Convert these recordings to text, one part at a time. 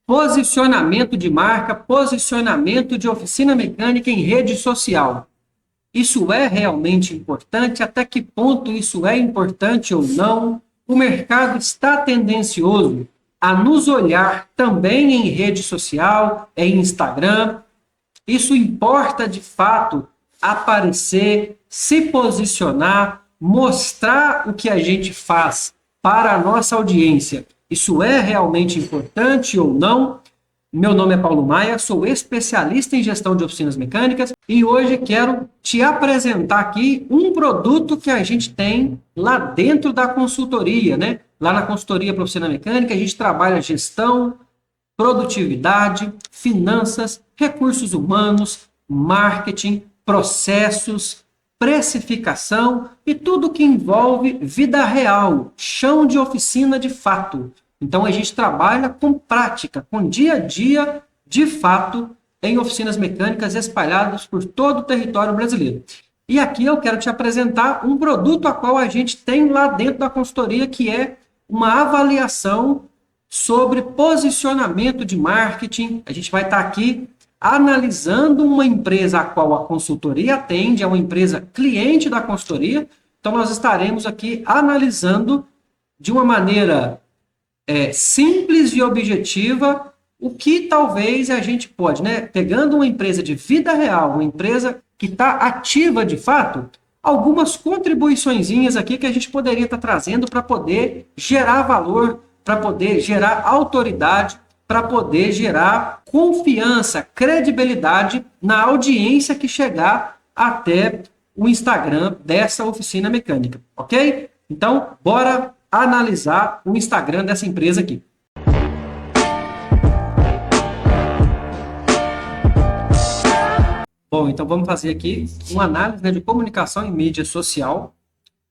Posicionamento de marca, posicionamento de oficina mecânica em rede social. Isso é realmente importante? Até que ponto isso é importante ou não? O mercado está tendencioso a nos olhar também em rede social, em Instagram. Isso importa de fato aparecer, se posicionar, mostrar o que a gente faz para a nossa audiência. Isso é realmente importante ou não? Meu nome é Paulo Maia, sou especialista em gestão de oficinas mecânicas e hoje quero te apresentar aqui um produto que a gente tem lá dentro da consultoria, né? Lá na consultoria para oficina mecânica, a gente trabalha gestão, produtividade, finanças, recursos humanos, marketing, processos, precificação e tudo que envolve vida real, chão de oficina de fato. Então a gente trabalha com prática, com dia a dia, de fato, em oficinas mecânicas espalhadas por todo o território brasileiro. E aqui eu quero te apresentar um produto a qual a gente tem lá dentro da consultoria, que é uma avaliação sobre posicionamento de marketing. A gente vai estar aqui analisando uma empresa a qual a consultoria atende, é uma empresa cliente da consultoria. Então, nós estaremos aqui analisando de uma maneira simples e objetiva o que talvez a gente pode, né? Pegando uma empresa de vida real, uma empresa que está ativa de fato, algumas contribuiçõezinhas aqui que a gente poderia estar trazendo para poder gerar valor, para poder gerar autoridade, para poder gerar confiança, credibilidade na audiência que chegar até o Instagram dessa oficina mecânica, ok? Então, bora analisar o Instagram dessa empresa aqui. Bom, então vamos fazer aqui uma análise, né, de comunicação em mídia social,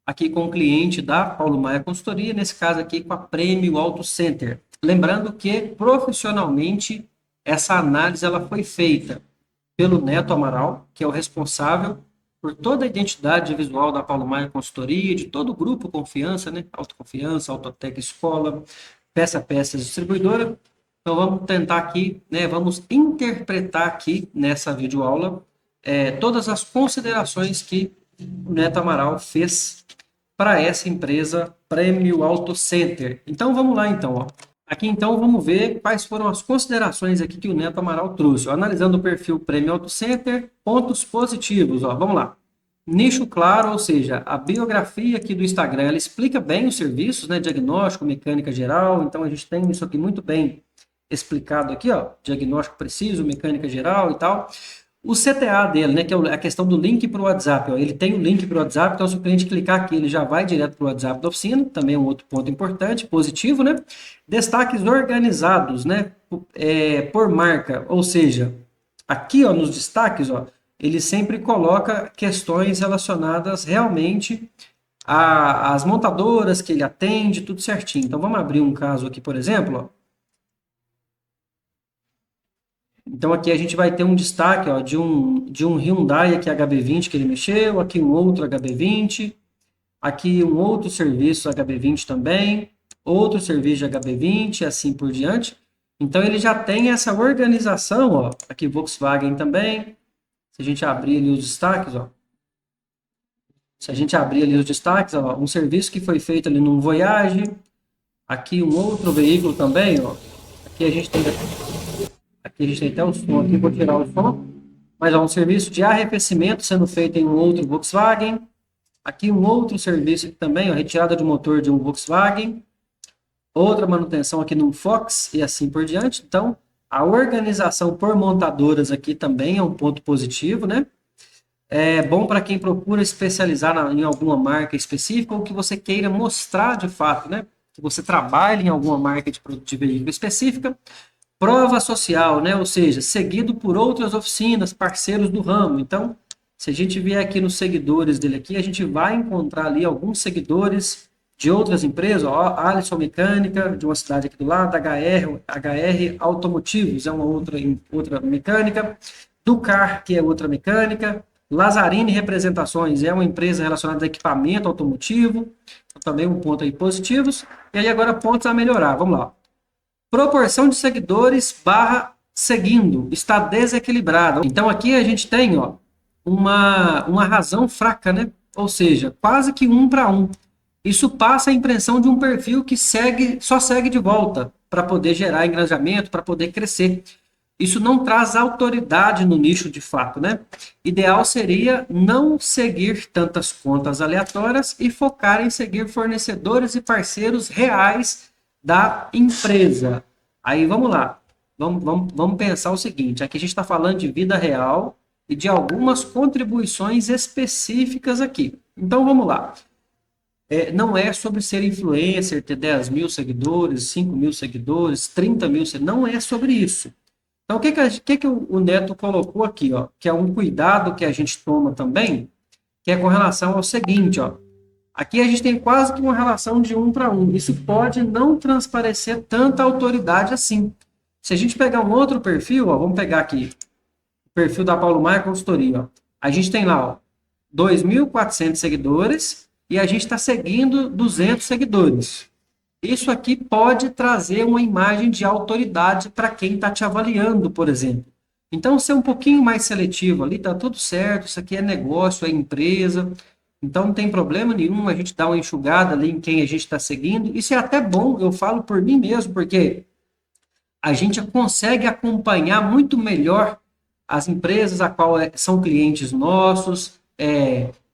aqui com o cliente da Paulo Maia Consultoria, nesse caso aqui com a Prêmio Auto Center. Lembrando que profissionalmente essa análise ela foi feita pelo Neto Amaral, que é o responsável por toda a identidade visual da Paulo Maia Consultoria, de todo o grupo Confiança, né? Autoconfiança, Autotec Escola, Peça Peças Distribuidora. Então vamos tentar aqui, né? Vamos interpretar aqui nessa videoaula todas as considerações que o Neto Amaral fez para essa empresa Prêmio Auto Center. Então vamos lá então, ó. Aqui então vamos ver quais foram as considerações aqui que o Neto Amaral trouxe. Ó, analisando o perfil Prêmio Auto Center, pontos positivos, ó, vamos lá. Nicho claro, ou seja, a biografia aqui do Instagram, ela explica bem os serviços, né, diagnóstico, mecânica geral, então a gente tem isso aqui muito bem explicado aqui, ó, diagnóstico preciso, mecânica geral e tal. O CTA dele, né, que é a questão do link para o WhatsApp, ó, ele tem o link para o WhatsApp, então se o cliente clicar aqui, ele já vai direto para o WhatsApp da oficina, também é um outro ponto importante, positivo, né? Destaques organizados, né, por marca, ou seja, aqui, ó, nos destaques, ó, ele sempre coloca questões relacionadas realmente às montadoras que ele atende, tudo certinho. Então vamos abrir um caso aqui, por exemplo, ó. Então aqui a gente vai ter um destaque, ó, de um Hyundai aqui HB20 que ele mexeu, aqui um outro HB20, aqui um outro serviço HB20 também, outro serviço de HB20, assim por diante. Então ele já tem essa organização, ó, aqui Volkswagen também. Se a gente abrir ali os destaques, ó. Se a gente abrir ali os destaques, ó, um serviço que foi feito ali num Voyage, aqui um outro veículo também, ó. Aqui a gente tem até o som aqui, vou tirar o som. Mas ó, um serviço de arrefecimento sendo feito em um outro Volkswagen. Aqui um outro serviço aqui também, ó, retirada de motor de um Volkswagen. Outra manutenção aqui num Fox e assim por diante. Então, a organização por montadoras aqui também é um ponto positivo, né? É bom para quem procura especializar em alguma marca específica ou que você queira mostrar de fato, né? Que você trabalha em alguma marca de veículo específica. Prova social, né? Ou seja, seguido por outras oficinas, parceiros do ramo. Então, se a gente vier aqui nos seguidores dele aqui, a gente vai encontrar ali alguns seguidores de outras empresas, ó, Alisson Mecânica, de uma cidade aqui do lado, HR Automotivos, é uma outra mecânica, Ducar, que é outra mecânica, Lazzarini Representações, é uma empresa relacionada a equipamento automotivo, também um ponto aí positivos, e aí agora pontos a melhorar, vamos lá. proporção de seguidores barra seguindo está desequilibrada. Então aqui a gente tem, ó, uma razão fraca, né? Ou seja, quase que 1 para 1. Isso passa a impressão de um perfil que só segue de volta para poder gerar engajamento, para poder crescer. Isso não traz autoridade no nicho de fato, né? Ideal seria não seguir tantas contas aleatórias e focar em seguir fornecedores e parceiros reais da empresa. Aí vamos lá, vamos pensar o seguinte: aqui a gente está falando de vida real e de algumas contribuições específicas aqui. Então vamos lá. Não é sobre ser influencer, ter 10 mil seguidores, 5 mil seguidores, 30 mil seguidores, não é sobre isso. Então, o que o Neto colocou aqui, ó, que é um cuidado que a gente toma também, que é com relação ao seguinte, ó. Aqui a gente tem quase que uma relação de 1 para 1. Isso pode não transparecer tanta autoridade assim. Se a gente pegar um outro perfil, ó, vamos pegar aqui o perfil da Paulo Maia Consultoria, ó. A gente tem lá, ó, 2.400 seguidores e a gente está seguindo 200 seguidores. Isso aqui pode trazer uma imagem de autoridade para quem está te avaliando, por exemplo. Então, ser um pouquinho mais seletivo ali, tá tudo certo, isso aqui é negócio, é empresa, então não tem problema nenhum a gente dar uma enxugada ali em quem a gente está seguindo. Isso é até bom, eu falo por mim mesmo, porque a gente consegue acompanhar muito melhor as empresas a qual são clientes nossos,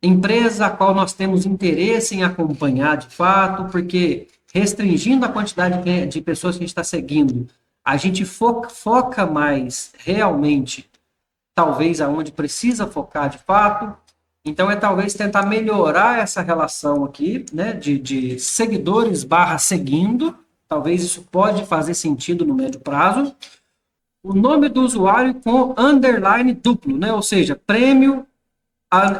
empresas a qual nós temos interesse em acompanhar de fato, porque restringindo a quantidade de pessoas que a gente está seguindo, a gente foca mais realmente, talvez aonde precisa focar de fato. Então, talvez tentar melhorar essa relação aqui, né, de seguidores barra seguindo. Talvez isso pode fazer sentido no médio prazo. O nome do usuário com underline duplo, né, ou seja, prêmio,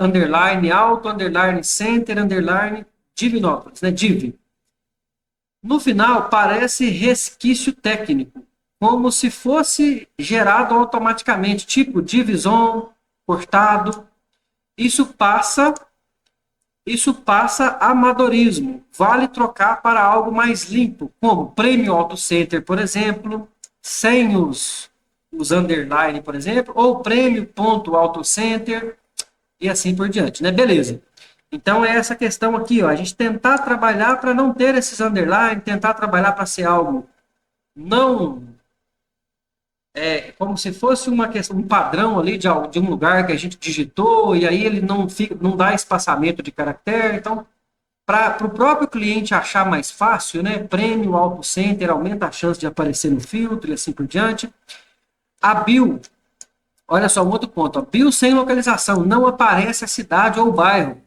underline alto, underline center, underline Divinópolis, né, Div. No final, parece resquício técnico, como se fosse gerado automaticamente, tipo divisão, cortado. Isso passa amadorismo. Vale trocar para algo mais limpo, como prêmio auto center, por exemplo, sem os underline, por exemplo, ou prêmio ponto auto center e assim por diante, né? Beleza. Então, é essa questão aqui, ó, a gente tentar trabalhar para não ter esses underline, tentar trabalhar para ser algo não... como se fosse uma questão, um padrão ali de um lugar que a gente digitou, e aí ele não dá espaçamento de caractere. Então, para o próprio cliente achar mais fácil, né, prêmio, auto center, aumenta a chance de aparecer no filtro e assim por diante. A bio, olha só, um outro ponto, ó, bio sem localização, não aparece a cidade ou o bairro.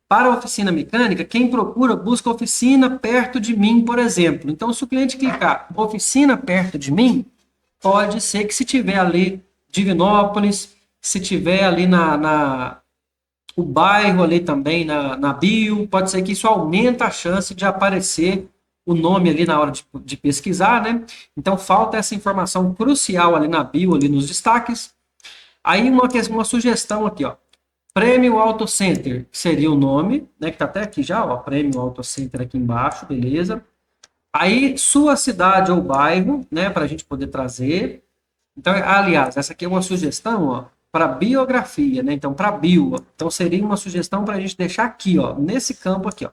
Para a oficina mecânica, quem procura busca oficina perto de mim, por exemplo. Então, se o cliente clicar oficina perto de mim, pode ser que se tiver ali Divinópolis, se tiver ali o bairro ali também na bio, pode ser que isso aumenta a chance de aparecer o nome ali na hora de pesquisar, né? Então, falta essa informação crucial ali na bio, ali nos destaques. Aí, uma sugestão aqui, ó. Prêmio Auto Center, que seria o nome, né, que está até aqui já, ó, Prêmio Auto Center aqui embaixo, beleza. Aí, sua cidade ou bairro, né, para a gente poder trazer. Então, aliás, essa aqui é uma sugestão, ó, para biografia, né, então, para bio. Ó. Então, seria uma sugestão para a gente deixar aqui, ó, nesse campo aqui, ó.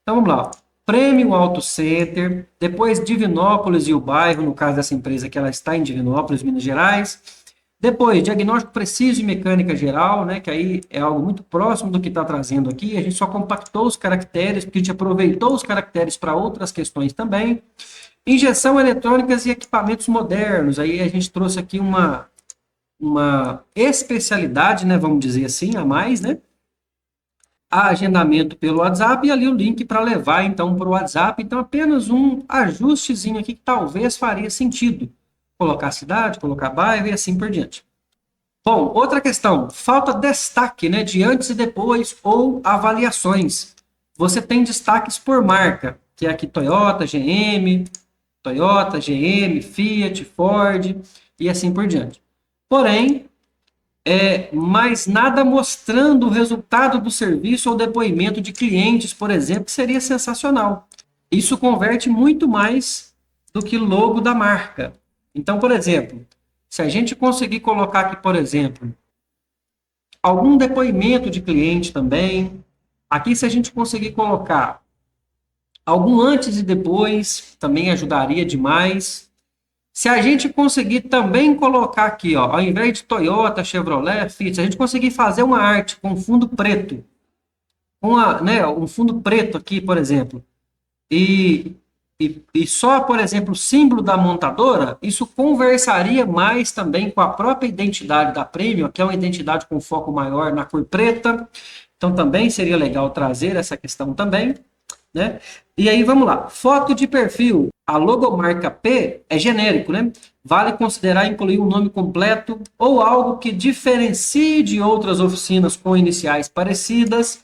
Então, vamos lá, ó. Prêmio Auto Center, depois Divinópolis e o bairro, no caso dessa empresa que ela está em Divinópolis, Minas Gerais. Depois, diagnóstico preciso e mecânica geral, né, que aí é algo muito próximo do que está trazendo aqui. A gente só compactou os caracteres, porque a gente aproveitou os caracteres para outras questões também. Injeção eletrônicas e equipamentos modernos. Aí a gente trouxe aqui uma especialidade, né, vamos dizer assim, a mais, né? Agendamento pelo WhatsApp e ali o link para levar, então, para o WhatsApp. Então, apenas um ajustezinho aqui que talvez faria sentido. Colocar cidade, colocar bairro e assim por diante. Bom, outra questão, falta destaque, né, de antes e depois ou avaliações. Você tem destaques por marca, que é aqui Toyota, GM, Fiat, Ford e assim por diante. Porém, mas nada mostrando o resultado do serviço ou depoimento de clientes, por exemplo, que seria sensacional. Isso converte muito mais do que logo da marca. Então, por exemplo, se a gente conseguir colocar aqui, por exemplo, algum depoimento de cliente também, aqui se a gente conseguir colocar algum antes e depois, também ajudaria demais. Se a gente conseguir também colocar aqui, ó, ao invés de Toyota, Chevrolet, Fiat, se a gente conseguir fazer uma arte com fundo preto, um fundo preto aqui, por exemplo, e só, por exemplo, o símbolo da montadora, isso conversaria mais também com a própria identidade da Premium, que é uma identidade com foco maior na cor preta. Então, também seria legal trazer essa questão também, né? E aí, vamos lá. Foto de perfil. A logomarca P é genérico, né? Vale considerar incluir um nome completo ou algo que diferencie de outras oficinas com iniciais parecidas.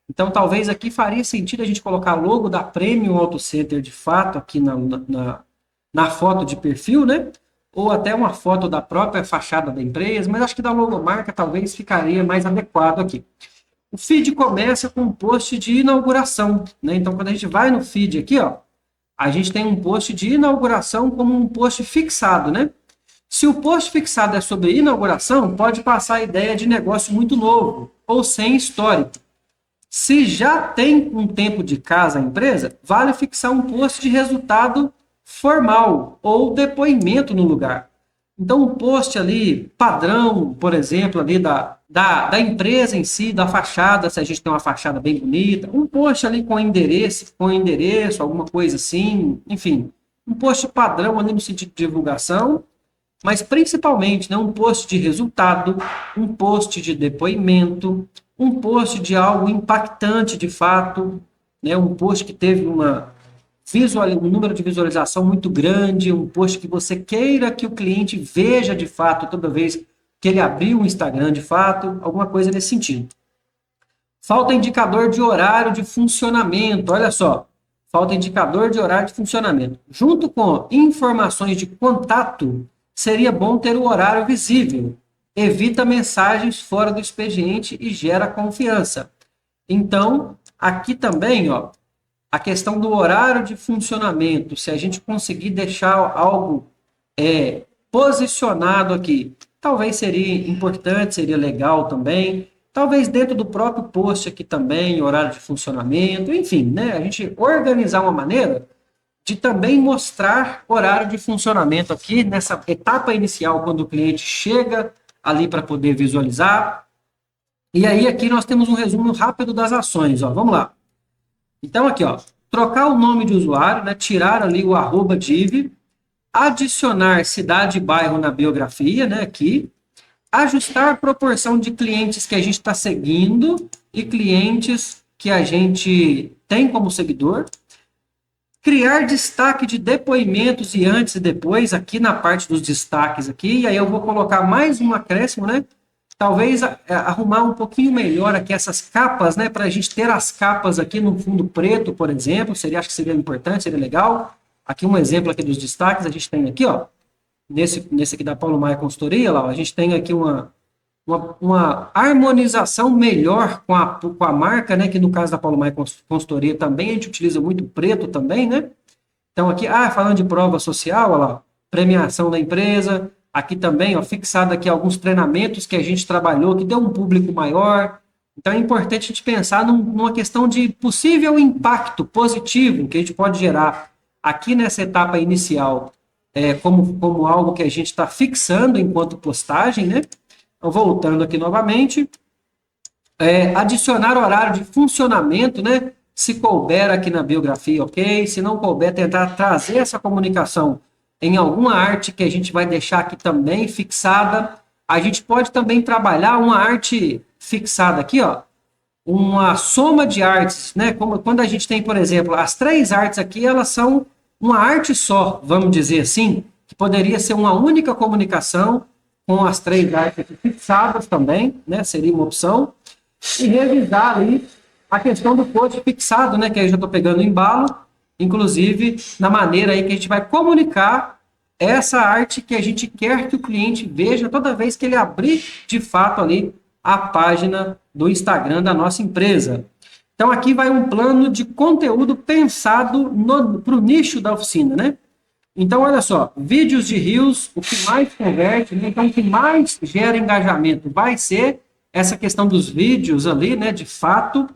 Então, talvez aqui faria sentido a gente colocar logo da Premium Auto Center de fato aqui na foto de perfil, né? Ou até uma foto da própria fachada da empresa, mas acho que da logomarca talvez ficaria mais adequado aqui. O feed começa com um post de inauguração, né? Então, quando a gente vai no feed aqui, ó, a gente tem um post de inauguração como um post fixado, né? Se o post fixado é sobre inauguração, pode passar a ideia de negócio muito novo ou sem histórico. Se já tem um tempo de casa a empresa, vale fixar um post de resultado formal ou depoimento no lugar. Então, um post ali padrão, por exemplo, ali da empresa em si, da fachada, se a gente tem uma fachada bem bonita, um post ali com endereço, alguma coisa assim, enfim, um post padrão ali no sentido de divulgação, mas principalmente, né, um post de resultado, um post de depoimento, um post de algo impactante de fato, né, um post que teve um número de visualização muito grande, um post que você queira que o cliente veja de fato toda vez que ele abrir o Instagram de fato, alguma coisa nesse sentido. Falta indicador de horário de funcionamento, olha só, falta indicador de horário de funcionamento. Junto com informações de contato, seria bom ter o horário visível. Evita mensagens fora do expediente e gera confiança. Então, aqui também, ó, a questão do horário de funcionamento, se a gente conseguir deixar algo posicionado aqui, talvez seria importante, seria legal também. Talvez dentro do próprio post aqui também, horário de funcionamento, enfim, né? A gente organizar uma maneira de também mostrar horário de funcionamento aqui nessa etapa inicial, quando o cliente chega ali para poder visualizar. E aí aqui nós temos um resumo rápido das ações, ó. Vamos lá. Então aqui, ó, trocar o nome de usuário, né, tirar ali o @div, adicionar cidade e bairro na biografia, né, aqui, ajustar a proporção de clientes que a gente está seguindo e clientes que a gente tem como seguidor, criar destaque de depoimentos e antes e depois, aqui na parte dos destaques aqui, e aí eu vou colocar mais um acréscimo, né? Talvez arrumar um pouquinho melhor aqui essas capas, né? Para a gente ter as capas aqui no fundo preto, por exemplo, acho que seria importante, seria legal. Aqui um exemplo aqui dos destaques, a gente tem aqui, ó, nesse aqui da Paulo Maia Consultoria, lá, a gente tem aqui uma harmonização melhor com a marca, né? Que no caso da Paulo Maia Consultoria também a gente utiliza muito preto também, né? Então aqui, falando de prova social, olha lá, premiação da empresa, aqui também, ó, fixado aqui alguns treinamentos que a gente trabalhou, que deu um público maior. Então é importante a gente pensar numa questão de possível impacto positivo que a gente pode gerar aqui nessa etapa inicial, como algo que a gente está fixando enquanto postagem, né? Então, voltando aqui novamente, adicionar horário de funcionamento, né? Se couber aqui na biografia, ok. Se não couber, tentar trazer essa comunicação em alguma arte que a gente vai deixar aqui também fixada. A gente pode também trabalhar uma arte fixada aqui, ó, uma soma de artes, né? Como quando a gente tem, por exemplo, as 3 artes aqui, elas são uma arte só, vamos dizer assim, que poderia ser uma única comunicação com as 3 artes aqui fixadas também, né? Seria uma opção. E revisar ali a questão do post fixado, né? Que aí eu já estou pegando o embalo, inclusive na maneira aí que a gente vai comunicar essa arte que a gente quer que o cliente veja toda vez que ele abrir de fato ali a página do Instagram da nossa empresa. Então aqui vai um plano de conteúdo pensado para o nicho da oficina, né? Então, olha só, vídeos de Reels, o que mais converte, né? Então o que mais gera engajamento vai ser essa questão dos vídeos ali, né, de fato.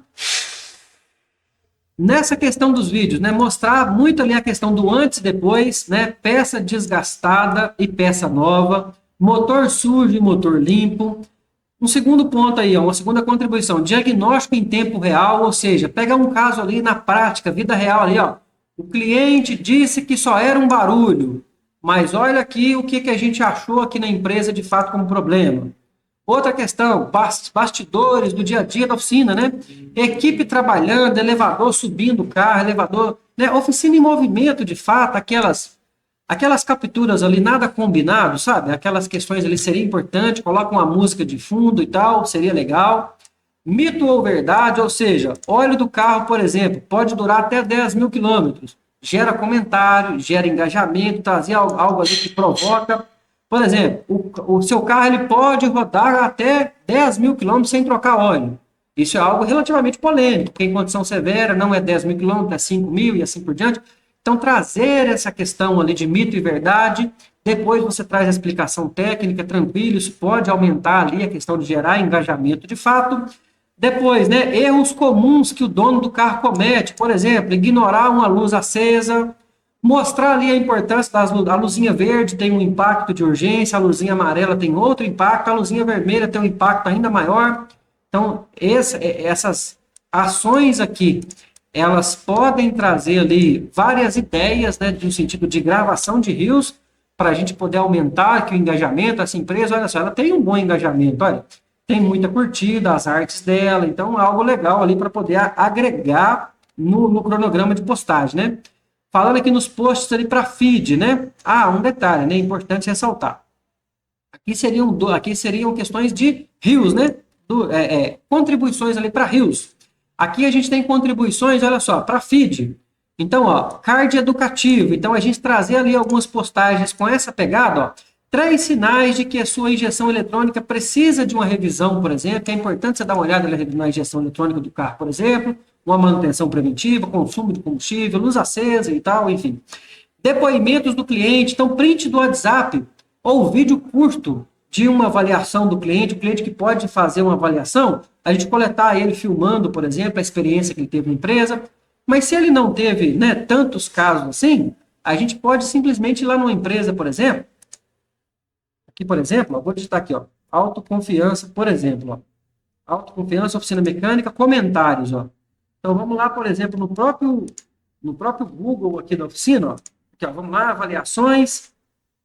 Nessa questão dos vídeos, né, mostrar muito ali a questão do antes e depois, né, peça desgastada e peça nova, motor sujo e motor limpo. Um segundo ponto aí, ó, uma segunda contribuição, diagnóstico em tempo real, ou seja, pegar um caso ali na prática, vida real ali, ó. O cliente disse que só era um barulho, mas olha aqui o que, que a gente achou aqui na empresa de fato como problema. Outra questão, bastidores do dia a dia da oficina, né? Equipe trabalhando, elevador subindo o carro, elevador, né? Oficina em movimento, de fato, aquelas capturas ali, nada combinado, sabe? Aquelas questões ali seria importante, coloca uma música de fundo e tal, seria legal. Mito ou verdade, ou seja, óleo do carro, por exemplo, pode durar até 10.000 quilômetros. Gera comentário, gera engajamento, trazer algo ali que provoca. Por exemplo, o seu carro ele pode rodar até 10.000 quilômetros sem trocar óleo. Isso é algo relativamente polêmico, porque em condição severa não é 10.000 quilômetros, é 5.000 e assim por diante. Então, trazer essa questão ali de mito e verdade, depois você traz a explicação técnica, tranquilo, isso pode aumentar ali a questão de gerar engajamento de fato. Depois, né, erros comuns que o dono do carro comete, por exemplo, ignorar uma luz acesa, mostrar ali a importância da luzinha verde tem um impacto de urgência, a luzinha amarela tem outro impacto, a luzinha vermelha tem um impacto ainda maior. Então, essas ações aqui, elas podem trazer ali várias ideias, né, de um sentido de gravação de reels, para a gente poder aumentar aqui o engajamento. Essa empresa, olha só, ela tem um bom engajamento, olha, tem muita curtida, as artes dela, então é algo legal ali para poder agregar no cronograma de postagem, né? Falando aqui nos posts ali para feed, né? Ah, um detalhe, né? Importante ressaltar. Aqui seriam questões de reels, né? Contribuições ali para reels. Aqui a gente tem contribuições, olha só, para feed. Então, ó, card educativo. Então, a gente trazer ali algumas postagens com essa pegada, ó. 3 sinais de que a sua injeção eletrônica precisa de uma revisão, por exemplo. É importante você dar uma olhada na injeção eletrônica do carro, por exemplo. Uma manutenção preventiva, consumo de combustível, luz acesa e tal, enfim. Depoimentos do cliente. Então, print do WhatsApp ou vídeo curto de uma avaliação do cliente. O cliente que pode fazer uma avaliação, a gente coletar ele filmando, por exemplo, a experiência que ele teve na empresa. Mas se ele não teve, né, tantos casos assim, a gente pode simplesmente ir lá numa empresa, por exemplo. Aqui, por exemplo, ó, vou digitar aqui, ó, autoconfiança, por exemplo, ó, autoconfiança, oficina mecânica, comentários, ó. Então, vamos lá, por exemplo, no próprio Google aqui da oficina, ó, aqui, ó, vamos lá, avaliações.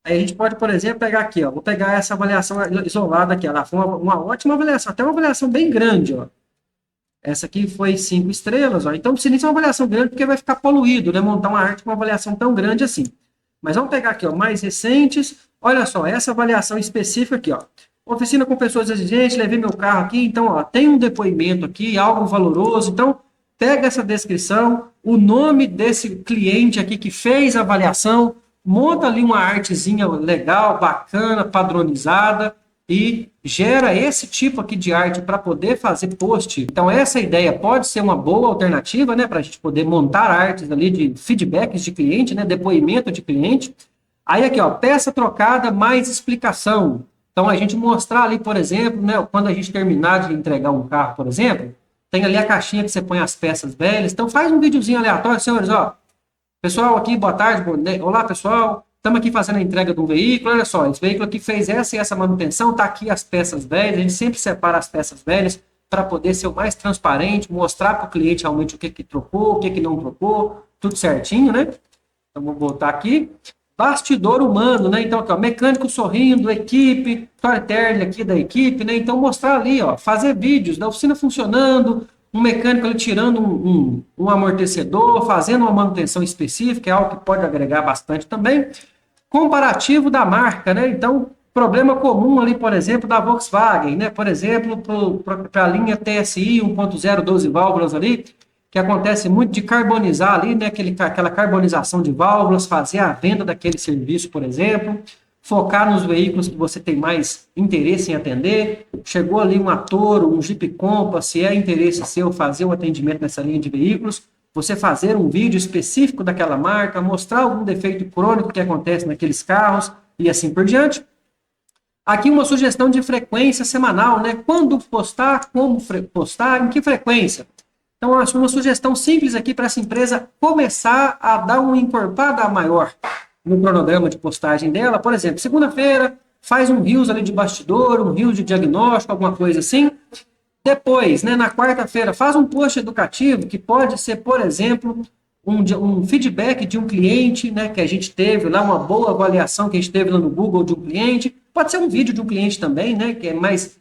Aí a gente pode, por exemplo, pegar aqui, ó, vou pegar essa avaliação isolada aqui, ela foi uma ótima avaliação, até uma avaliação bem grande, ó. Essa aqui foi 5 estrelas, ó. Então, precisa nem ser uma avaliação grande, porque vai ficar poluído, né? Montar uma arte com uma avaliação tão grande assim. Mas vamos pegar aqui, ó, mais recentes. Olha só, essa avaliação específica aqui, ó. Oficina com pessoas exigentes, levei meu carro aqui, então, ó, tem um depoimento aqui, algo valoroso. Então, pega essa descrição, o nome desse cliente aqui que fez a avaliação, monta ali uma artezinha legal, bacana, padronizada, e gera esse tipo aqui de arte para poder fazer post. Então, essa ideia pode ser uma boa alternativa, né, para a gente poder montar artes ali de feedbacks de cliente, né, depoimento de cliente. Aí aqui, ó, peça trocada mais explicação. Então, a gente mostrar ali, por exemplo, né, quando a gente terminar de entregar um carro, por exemplo, tem ali a caixinha que você põe as peças velhas. Então, faz um videozinho aleatório, senhores, ó. Pessoal aqui, boa tarde, olá, pessoal. Estamos aqui fazendo a entrega de um veículo. Olha só, esse veículo aqui fez essa e essa manutenção. Está aqui as peças velhas. A gente sempre separa as peças velhas para poder ser o mais transparente, mostrar para o cliente realmente o que trocou, o que não trocou, tudo certinho, né? Então, vou voltar aqui. Bastidor humano, né? Então, aqui, ó, mecânico sorrindo, equipe, storytelling aqui da equipe, né? Então, mostrar ali, ó, fazer vídeos da oficina funcionando, um mecânico ali tirando um amortecedor, fazendo uma manutenção específica, é algo que pode agregar bastante também. Comparativo da marca, né? Então, problema comum ali, por exemplo, da Volkswagen, né? Por exemplo, para a linha TSI 1.0 12 válvulas ali, que acontece muito de carbonizar ali, né? Aquela carbonização de válvulas, fazer a venda daquele serviço, por exemplo, focar nos veículos que você tem mais interesse em atender. Chegou ali um Toro, um Jeep Compass, se é interesse seu fazer o atendimento nessa linha de veículos, você fazer um vídeo específico daquela marca, mostrar algum defeito crônico que acontece naqueles carros e assim por diante. Aqui uma sugestão de frequência semanal, né? Quando postar, como postar, em que frequência. Então, acho uma sugestão simples aqui para essa empresa começar a dar uma encorpada maior no cronograma de postagem dela. Por exemplo, segunda-feira faz um reels ali de bastidor, um reels de diagnóstico, alguma coisa assim. Depois, né, na quarta-feira, faz um post educativo que pode ser, por exemplo, um feedback de um cliente, né, que a gente teve lá, uma boa avaliação que a gente teve lá no Google de um cliente. Pode ser um vídeo de um cliente também, né, que é mais...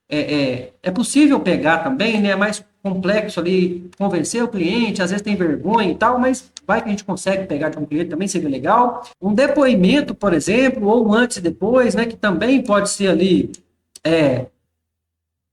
É possível pegar também, né, é mais complexo ali, convencer o cliente, às vezes tem vergonha e tal, mas vai que a gente consegue pegar de um cliente também, seria legal. Um depoimento, por exemplo, ou um antes e depois, né, que também pode ser ali...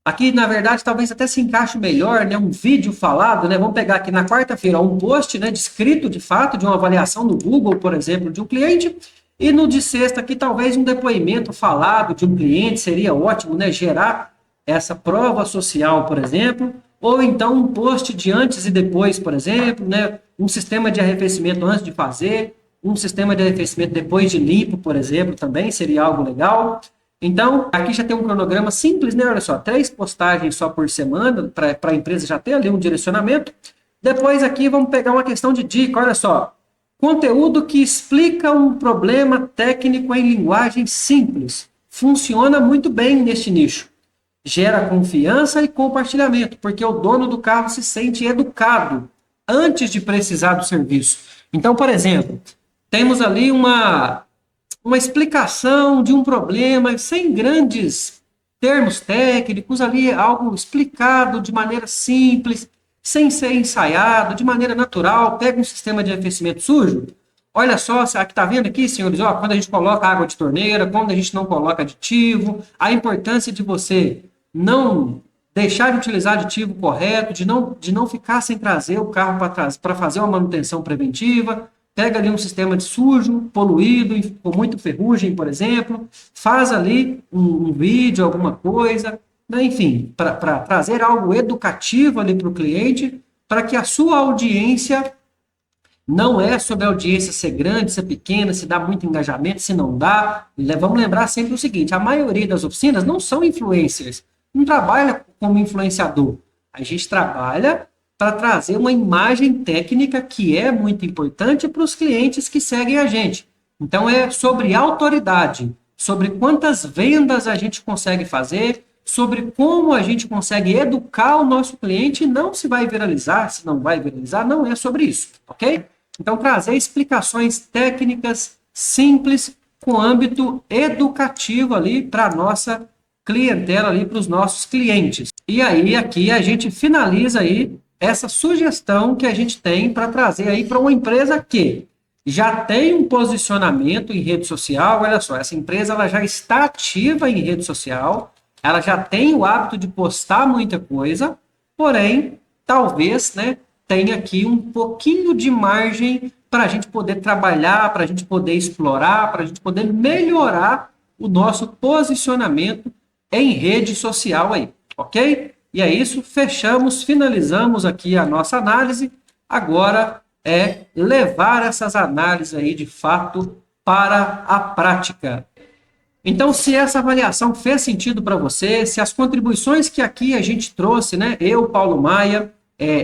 Aqui, na verdade, talvez até se encaixe melhor, né, um vídeo falado, né, vamos pegar aqui na quarta-feira um post, né, descrito de fato, de uma avaliação no Google, por exemplo, de um cliente, e no de sexta aqui, talvez um depoimento falado de um cliente, seria ótimo, né, gerar essa prova social, por exemplo, ou então um post de antes e depois, por exemplo, né, um sistema de arrefecimento antes de fazer, um sistema de arrefecimento depois de limpo, por exemplo, também seria algo legal. Então, aqui já tem um cronograma simples, né? Olha só, 3 postagens só por semana, para a empresa já ter ali um direcionamento. Depois aqui vamos pegar uma questão de dica, olha só. Conteúdo que explica um problema técnico em linguagem simples. Funciona muito bem neste nicho. Gera confiança e compartilhamento, porque o dono do carro se sente educado antes de precisar do serviço. Então, por exemplo, temos ali uma explicação de um problema sem grandes termos técnicos, ali algo explicado de maneira simples, sem ser ensaiado, de maneira natural. Pega um sistema de aquecimento sujo, olha só, aqui está vendo aqui, senhores, ó, quando a gente coloca água de torneira, quando a gente não coloca aditivo, a importância de você não deixar de utilizar aditivo correto, de não ficar sem trazer o carro para fazer uma manutenção preventiva. Pega ali um sistema de sujo, poluído, com muito ferrugem, por exemplo, faz ali um vídeo, alguma coisa, né? Enfim, para trazer algo educativo ali para o cliente, para que a sua audiência, não é sobre a audiência ser grande, ser pequena, se dá muito engajamento, se não dá. Vamos lembrar sempre o seguinte, a maioria das oficinas não são influencers, não trabalha como influenciador. A gente trabalha para trazer uma imagem técnica que é muito importante para os clientes que seguem a gente. Então, é sobre autoridade, sobre quantas vendas a gente consegue fazer, sobre como a gente consegue educar o nosso cliente, não se vai viralizar, se não vai viralizar, não é sobre isso, ok? Então, trazer explicações técnicas simples com âmbito educativo ali para a nossa clientela, ali para os nossos clientes. E aí, aqui a gente finaliza aí essa sugestão que a gente tem para trazer aí para uma empresa que já tem um posicionamento em rede social. Olha só, essa empresa ela já está ativa em rede social, ela já tem o hábito de postar muita coisa, porém, talvez, né, tenha aqui um pouquinho de margem para a gente poder trabalhar, para a gente poder explorar, para a gente poder melhorar o nosso posicionamento em rede social aí, ok? E é isso, fechamos, finalizamos aqui a nossa análise. Agora é levar essas análises aí de fato para a prática. Então, se essa avaliação fez sentido para você, se as contribuições que aqui a gente trouxe, né, eu, Paulo Maia,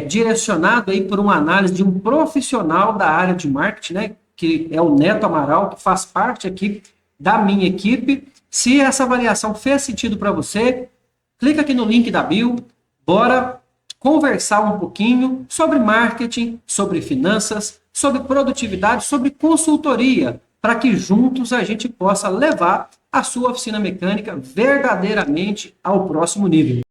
direcionado aí por uma análise de um profissional da área de marketing, né, que é o Neto Amaral, que faz parte aqui da minha equipe, se essa avaliação fez sentido para você, clica aqui no link da bio, bora conversar um pouquinho sobre marketing, sobre finanças, sobre produtividade, sobre consultoria, para que juntos a gente possa levar a sua oficina mecânica verdadeiramente ao próximo nível.